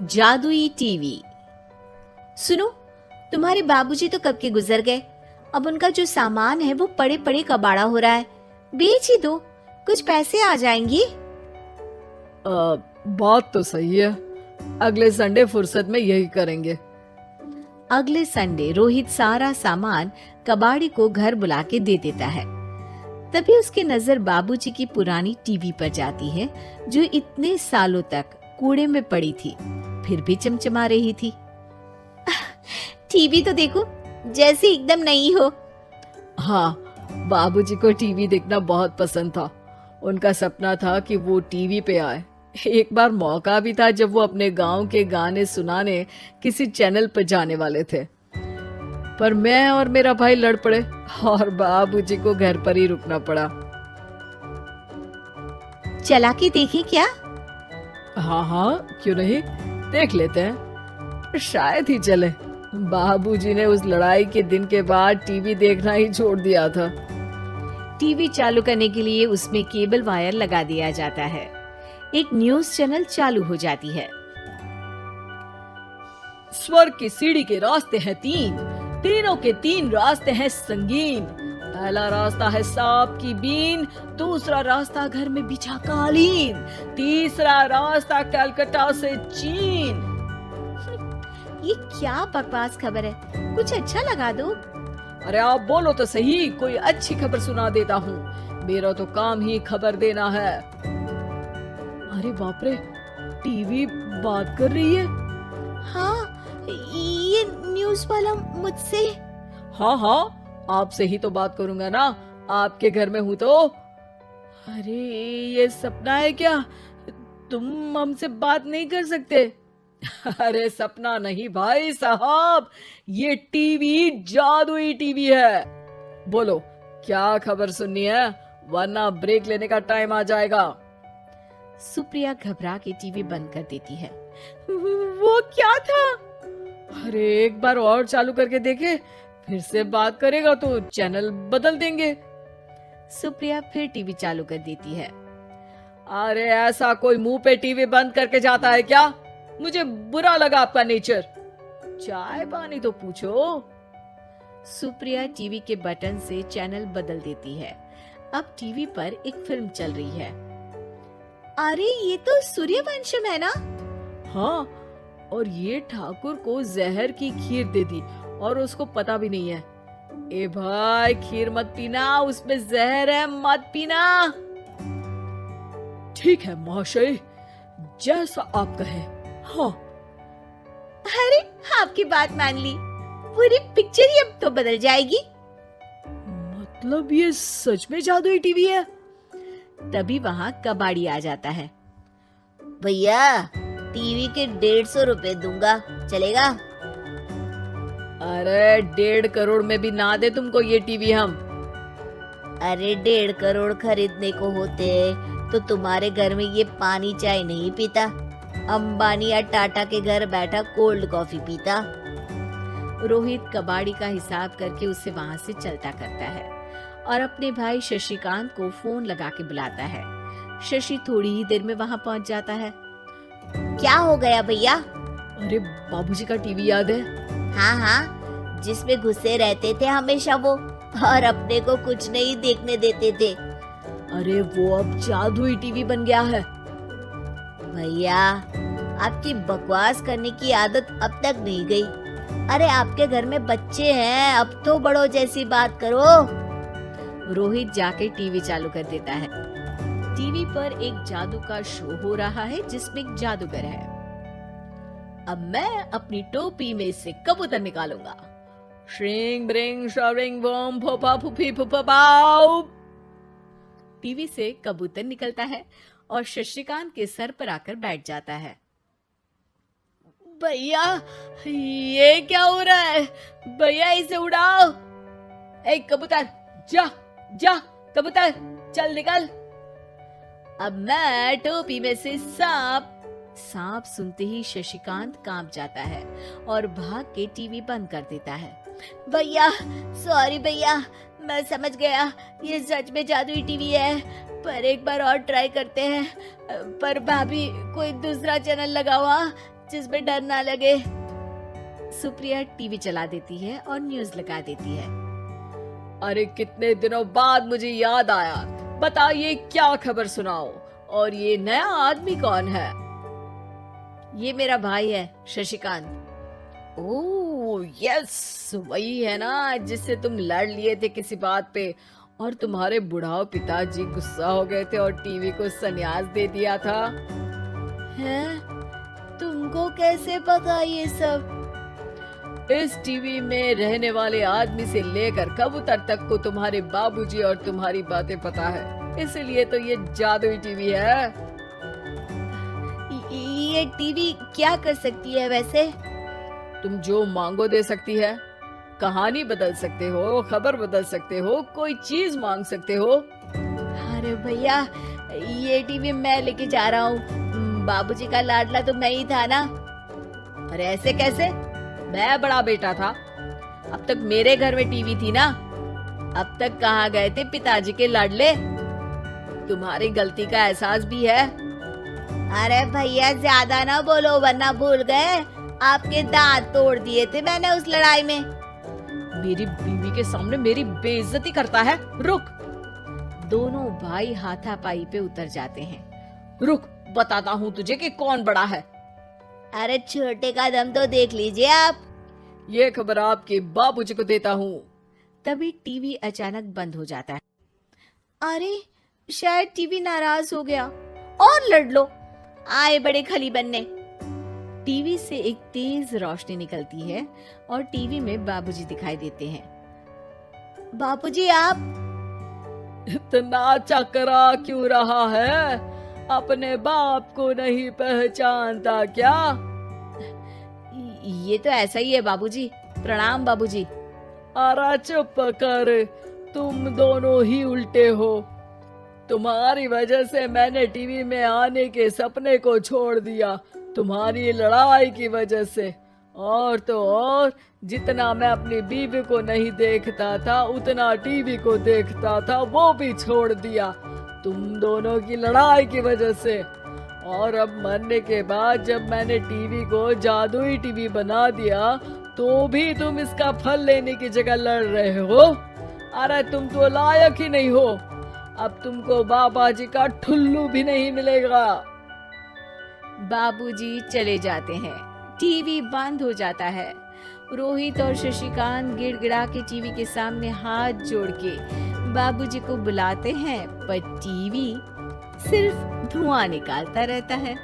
जादुई टीवी। सुनो, तुम्हारे बाबूजी तो कब के गुजर गए। अब उनका जो सामान है वो पड़े पड़े कबाड़ा हो रहा है। बेच ही दो, कुछ पैसे आ जाएंगी। बात तो सही है। अगले संडे फुर्सत में यही करेंगे। अगले संडे रोहित सारा सामान कबाड़ी को घर बुला के दे देता है। तभी उसकी नजर बाबूजी की पुरानी टीवी पर जाती है, जो इतने सालों तक कूड़े में पड़ी थी, फिर भी चमचमा रही थी। टीवी तो देखो, जैसे एकदम नई हो। हाँ, बाबूजी को टीवी देखना बहुत पसंद था। उनका सपना था कि वो टीवी पे आए। एक बार मौका भी था जब वो अपने गांव के गाने सुनाने किसी चैनल पर जाने वाले थे, पर मैं और मेरा भाई लड़ पड़े और बाबूजी को घर पर ही रुकना पड़ा। चला के देखें क्या? हाँ हाँ, क्यों नहीं, देख लेते हैं। शायद ही चले। बाबूजी ने उस लड़ाई के दिन के बाद टीवी देखना ही छोड़ दिया था। टीवी चालू करने के लिए उसमें केबल वायर लगा दिया जाता है। एक न्यूज चैनल चालू हो जाती है। स्वर्ग की सीढ़ी के रास्ते हैं तीन, तीनों के तीन रास्ते हैं संगीन। पहला रास्ता है सांप की बीन, दूसरा रास्ता घर में बिछा कालीन, तीसरा रास्ता कलकत्ता से चीन। ये क्या बकवास खबर है, कुछ अच्छा लगा दो। अरे आप बोलो तो सही, कोई अच्छी खबर सुना देता हूँ। मेरा तो काम ही खबर देना है। अरे बाप रे, टीवी बात कर रही है। हाँ, ये न्यूज वाला मुझसे। हाँ हाँ, आपसे ही तो बात करूंगा ना, आपके घर में हूँ तो। अरे ये सपना है क्या? तुम हमसे बात नहीं कर सकते? अरे सपना नहीं भाई साहब, ये टीवी जादुई टीवी है। बोलो क्या खबर सुननी है, वरना ब्रेक लेने का टाइम आ जाएगा। सुप्रिया घबरा के टीवी बंद कर देती है। वो क्या था? अरे एक बार और चालू करके देखे, फिर से बात करेगा तो चैनल बदल देंगे। सुप्रिया फिर टीवी चालू कर देती है। अरे ऐसा कोई मुंह पे टीवी बंद करके जाता है क्या? मुझे बुरा लगा आपका नेचर। चाय पानी तो पूछो। सुप्रिया टीवी के बटन से चैनल बदल देती है। अब टीवी पर एक फिल्म चल रही है। अरे ये तो सूर्यवंशम है ना? हाँ, और ये ठाकुर को जहर की खीर दे दी और उसको पता भी नहीं है। ए भाई, खीर मत पीना, उसमें जहर है, मत पीना। ठीक है महाशय, जैसा आप कहें। हाँ। अरे आपकी बात मान ली, पूरी पिक्चर ही अब तो बदल जाएगी। मतलब ये सच में जादुई टीवी है? तभी वहाँ कबाड़ी आ जाता है। भैया, टीवी के 150 रुपए दूंगा, चलेगा? अरे 1.5 करोड़ में भी ना दे तुमको ये टीवी हम। अरे 1.5 करोड़ खरीदने को होते तो तुम्हारे घर में ये पानी चाय नहीं पीता, अंबानी या टाटा के घर बैठा कोल्ड कॉफी पीता। रोहित कबाड़ी का हिसाब करके उसे वहाँ से चलता करता है और अपने भाई शशिकांत को फोन लगा के बुलाता है। शशि थोड़ी ही देर में वहाँ पहुँच जाता है। क्या हो गया भैया? अरे बाबूजी का टीवी याद है? हाँ हाँ, जिसमें घुसे रहते थे हमेशा वो, और अपने को कुछ नहीं देखने देते थे। अरे वो अब जादुई टीवी बन गया है। भैया, आपकी बकवास करने की आदत अब तक नहीं गई। अरे आपके घर में बच्चे हैं, अब तो बड़ों जैसी बात करो। रोहित जाके टीवी चालू कर देता है। टीवी पर एक जादू का शो हो रहा है जिसमें एक जादूगर है। अब मैं अपनी टोपी में से कबूतर निकालूंगा। श्रिंग ब्रिंग शरिंग बम फोपा फुफी फुफा पाउ। टीवी से कबूतर निकलता है और शशिकांत के सर पर आकर बैठ जाता है। भैया, ये क्या हो रहा है? भैया इसे उड़ाओ। ए कबूतर, जा जा, कबूतर चल निकल। अब मैं टोपी में से सांप। सांप सुनते ही शशिकांत कांप जाता है और भाग के टीवी बंद कर देता है। भैया, सॉरी भैया, मैं समझ गया ये सच में जादुई टीवी है, पर एक बार और ट्राई करते हैं। पर भाभी, कोई दूसरा चैनल लगा हुआ, जिसमें डर ना लगे। सुप्रिया टीवी चला देती है और न्यूज लगा देती है। अरे कितने दिनों बाद मुझे याद आया, बताइए क्या खबर सुनाओ। और ये नया आदमी कौन है? ये मेरा भाई है शशिकांत। ओह यस, वही है ना जिससे तुम लड़ लिए थे किसी बात पे और तुम्हारे बुढ़ाओ पिताजी गुस्सा हो गए थे और टीवी को संन्यास दे दिया था। हैं? तुमको कैसे पता ये सब? इस टीवी में रहने वाले आदमी से लेकर कबूतर तक को तुम्हारे बाबूजी और तुम्हारी बातें पता है, इसलिए तो ये जादुई टीवी है। ये टीवी क्या कर सकती है वैसे? तुम जो मांगो दे सकती है, कहानी बदल सकते हो, खबर बदल सकते हो, कोई चीज मांग सकते हो। अरे भैया, ये टीवी मैं लेके जा रहा हूँ। बाबूजी का लाडला तो मैं ही था ना। अरे ऐसे कैसे? मैं बड़ा बेटा था, अब तक मेरे घर में टीवी थी ना। अब तक कहाँ गए थे पिताजी के लाडले? तुम्हारी गलती का एहसास भी है। अरे भैया ज्यादा ना बोलो वरना भूल गए, आपके दांत तोड़ दिए थे मैंने उस लड़ाई में। मेरी बीवी के सामने मेरी बेइज्जती करता है। रुक। दोनों भाई हाथापाई पे उतर जाते हैं। रुक, बताता हूँ तुझे कि कौन बड़ा है। अरे छोटे का दम तो देख लीजिए आप। ये खबर आपके बाबूजी को देता हूँ। तभी टीवी अचानक बंद हो जाता है। अरे शायद टीवी नाराज हो गया। और लड़ लो, आए बड़े खली बनने। टीवी से एक तेज रोशनी निकलती है और टीवी में बाबूजी दिखाई देते हैं। बापूजी आप इतना चकरा क्यों रहा है? अपने बाप को नहीं पहचानता क्या? ये तो ऐसा ही है बाबूजी। प्रणाम बाबूजी। अरे चुप कर, तुम दोनों ही उल्टे हो। तुम्हारी वजह से मैंने टीवी में आने के सपने को छोड़ दिया, तुम्हारी लड़ाई की वजह से। और तो और, जितना मैं अपनी बीवी को नहीं देखता था उतना टीवी को देखता था, वो भी छोड़ दिया तुम दोनों की लड़ाई की वजह से। और अब मरने के बाद जब मैंने टीवी को जादुई टीवी बना दिया तो भी तुम इसका फल लेने की जगह लड़ रहे हो। अरे तुम तो लायक ही नहीं हो। अब तुमको बाबा जी का ठुल्लू भी नहीं मिलेगा। बाबूजी चले जाते हैं। टीवी बंद हो जाता है। रोहित और शशिकांत गिड़गिड़ा के टीवी के सामने हाथ जोड़ के बाबूजी को बुलाते हैं, पर टीवी सिर्फ धुआं निकालता रहता है।